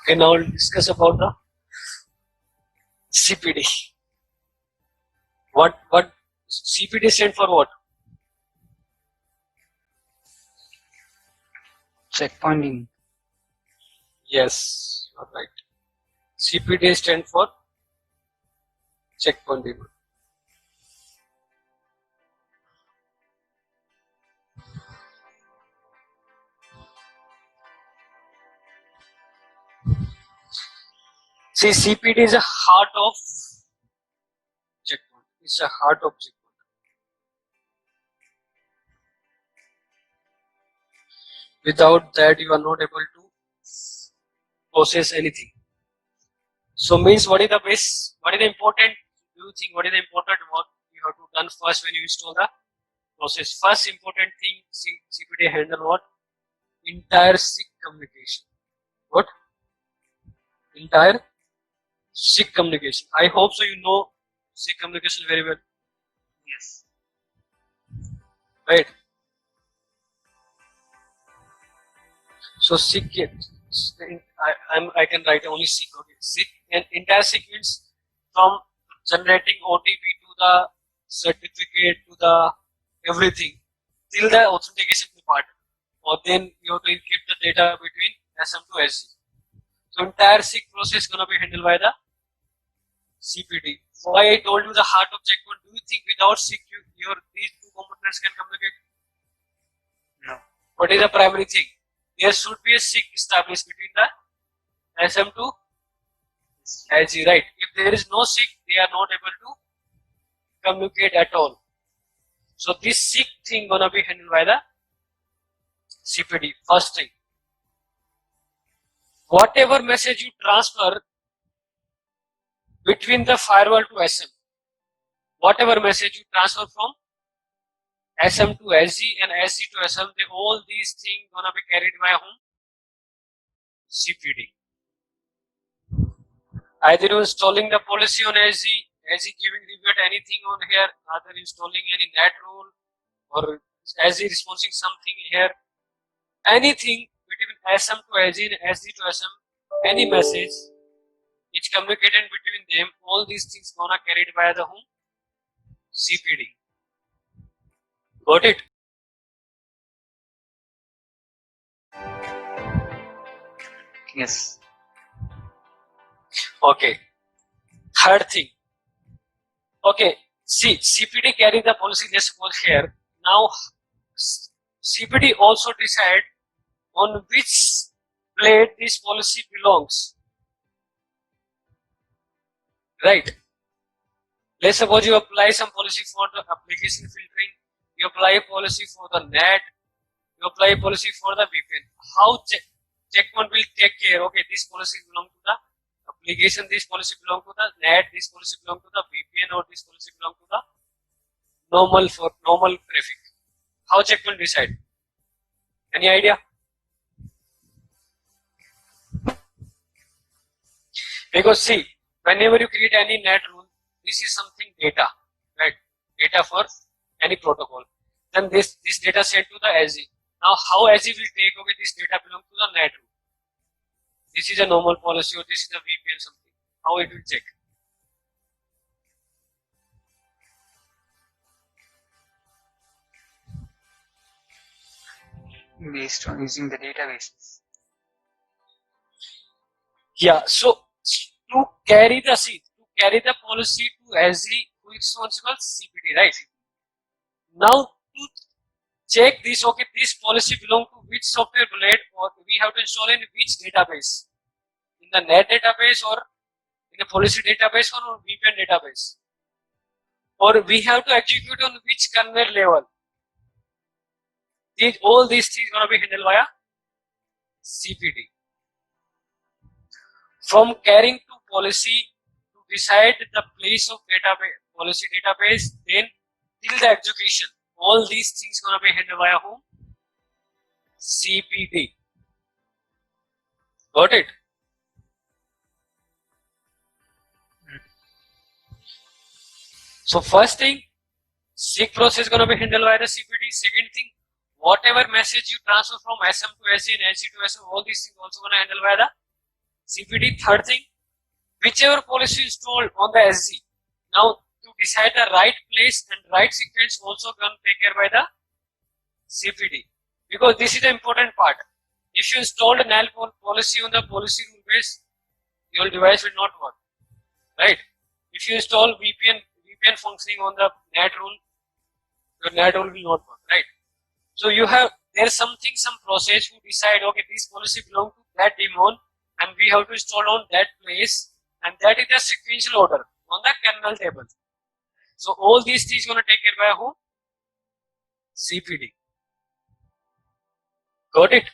Okay, now we'll discuss about the CPD. What CPD stand for what? Checkpointing. Yes, you are right. CPD stand for checkpointing. See, CPD is a heart of checkpoint. It's a heart of checkpoint. Without that, you are not able to process anything. So means what is the base? What is the important? Do you think what is the important work you have to done first when you install the process? First important thing CPD handle what? Entire SIG communication. What? Entire SIG communication. I hope so you know SIG communication very well. Yes. Right. So SIG, I can write only SIG. Okay. SIG and entire SIG means from generating OTP to the certificate to the everything till the authentication part. Or then you have to encrypt the data between SM to SG. So entire SIG process gonna be handled by the CPD. Why I told you the heart of checkpoint? Do you think without SIG these two components can communicate? No. What is the primary thing? There should be a SIG established between the SM to SG, right? If there is no SIG, they are not able to communicate at all. So this SIG thing gonna be handled by the CPD. First thing, whatever message you transfer between the firewall to SM, whatever message you transfer from SM to SG and SG to SM, all these things gonna be carried by whom? CPD. Either you installing the policy on SG, SG giving revert anything on here, either installing any net rule or SG responding something here, anything between SM to SG and SG to SM, any message which communicated between them, all these things gonna carried by the whom? CPD. Got it? Yes. Okay. Third thing. Okay. See, CPD carry the policy. Let's suppose here. Now, CPD also decide on which plate this policy belongs. Right. Let's suppose you apply some policy for the application filtering. You apply a policy for the NAT. You apply a policy for the VPN. How checkpoint will take care? Okay, this policy belongs to the application, this policy belongs to the NAT, this policy belongs to the VPN, or this policy belongs to the normal traffic. How checkpoint decide? Any idea? Because see, whenever you create any NAT rule, this is something data, right? Data for any protocol. Then this data sent to the SG. Now how SG will take, okay, this data belongs to the NAT rule. This is a normal policy or this is a VPN something. How it will check? Based on using the databases. Yeah, so to carry the policy to SG, who is responsible? CPD, right? Now to check this, okay, this policy belong to which software blade, or we have to install in which database, in the NAT database or in a policy database or VPN database, or we have to execute on which kernel level. All these things gonna be handled via CPD. From carrying to policy to decide the place of database, policy database, then till the execution, all these things gonna be handled via whom? CPD. Got it? So first thing, SIG process gonna be handled by the CPD. Second thing, whatever message you transfer from SM to SG and SG to SM, all these things also gonna handle by the CPD. Third thing, whichever policy is told on the SG. Now to decide the right place and right sequence also can take care by the CPD, because this is the important part. If you installed a null policy on the policy rule base, your device will not work, right? If you install VPN functioning on the NAT rule, your NAT rule will not work, right? So you have, there's some process to decide, okay, this policy belong to that daemon and we have to install on that place, and that is the sequential order on the kernel table. So all these things gonna take care by who? CPD. Got it?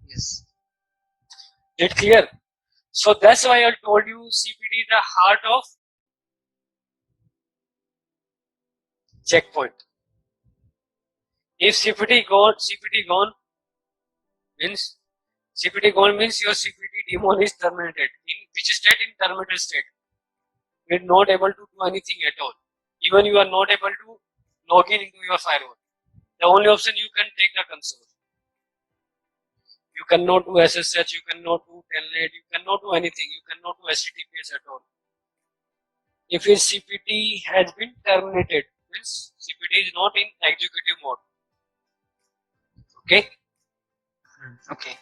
Yes. It clear? So that's why I told you CPD is the heart of checkpoint. If CPD gone means your CPD daemon is terminated. In which state? In terminated state. You are not able to do anything at all. Even you are not able to log in into your firewall. The only option, you can take the console. You cannot do SSH, you cannot do telnet, you cannot do anything. You cannot do HTTPS at all. If your CPD has been terminated, means CPD is not in executive mode. Okay. Okay.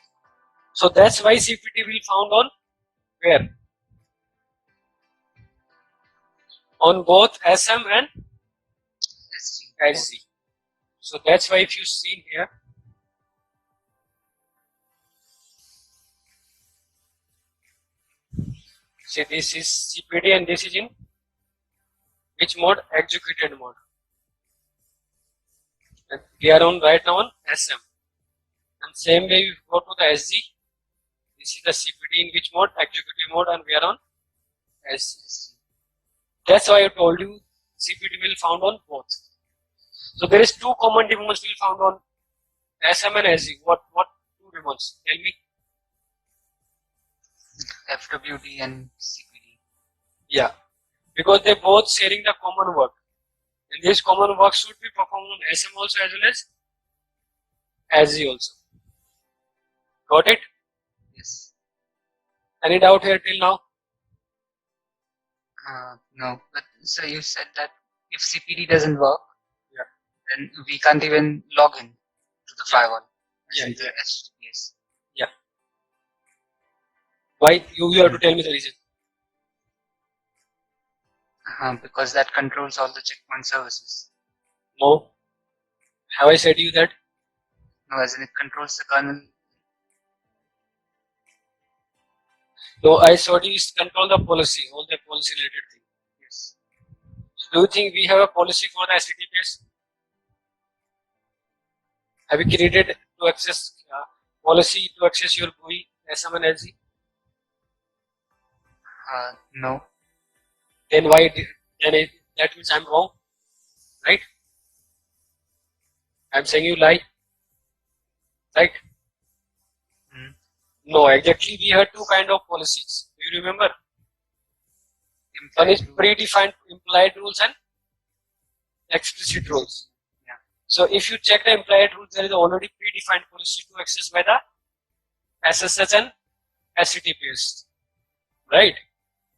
So that's why CPD will found on where? On both SM and SG. So that's why if you see here, see this is CPD and this is in which mode? Executed mode. And we are on right now on SM. And same way we go to the SG. This is the CPD in which mode? Executive mode, and we are on SG. That's why I told you CPD will found on both. So there is two common daemons will found on SM and SG. What two daemons? Tell me. FWD and CPD. Yeah, because they both sharing the common work, and this common work should be performed on SM also as well as SG also. Got it? Yes. Any doubt here till now? No, but so you said that if CPD doesn't work, Yeah. then we can't even log in to the firewall. as Yeah, in the yeah. HTTPS. Why? You have to tell me the reason. Because that controls all the checkpoint services. No. Have I said you that? No, as in it controls the kernel. No, I showed you is control the policy, all the policy related thing. Yes. Do you think we have a policy for the HTTPS? Have you created to access policy to access your GUI, SM and LG? No. Then that means I'm wrong, right? I'm saying you lie, right? No, exactly. We had two kind of policies. Do you remember? One is predefined implied rules and explicit rules. Yeah. So if you check the implied rules, there is already predefined policy to access by the SSH and HTTPS, right?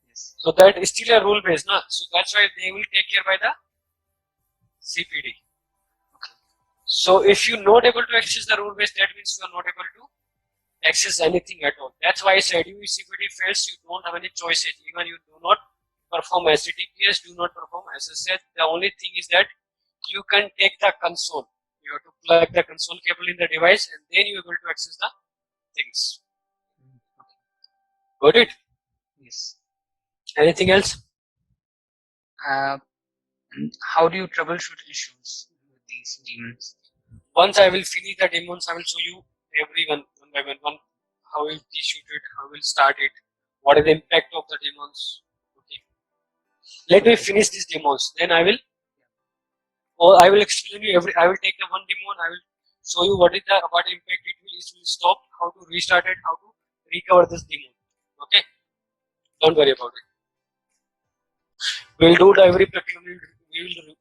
Yes. So that is still a rule based, na? So that's why they will take care by the CPD. Okay. So if you're not able to access the rule based, that means you are not able to access anything at all. That's why I said you CPD fails, you don't have any choices. Even you do not perform HTTPS, do not perform SSH. The only thing is that you can take the console. You have to plug the console cable in the device, and then you're able to access the things. Got it? Yes. Anything else? How do you troubleshoot issues with these demons? Once I will finish the demons, I will show you everyone one by one, how will de-shoot it, how will start it, what is the impact of the demons. Okay. Let me finish these demons, then I will explain you I will take the one demon, I will show you what impact it will stop, how to restart it, how to recover this demon. Okay. Don't worry about it. We'll do the every practical. We will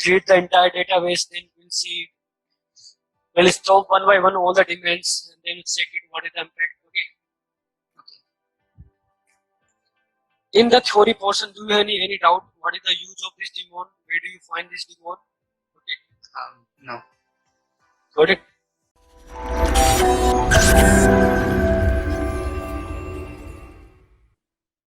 read the entire database, then we'll see. We'll stop one by one all the demands, and then we'll check it what is the impact. Okay. In the theory portion, do you have any doubt? What is the use of this daemon? Where do you find this daemon? Okay, No. got it.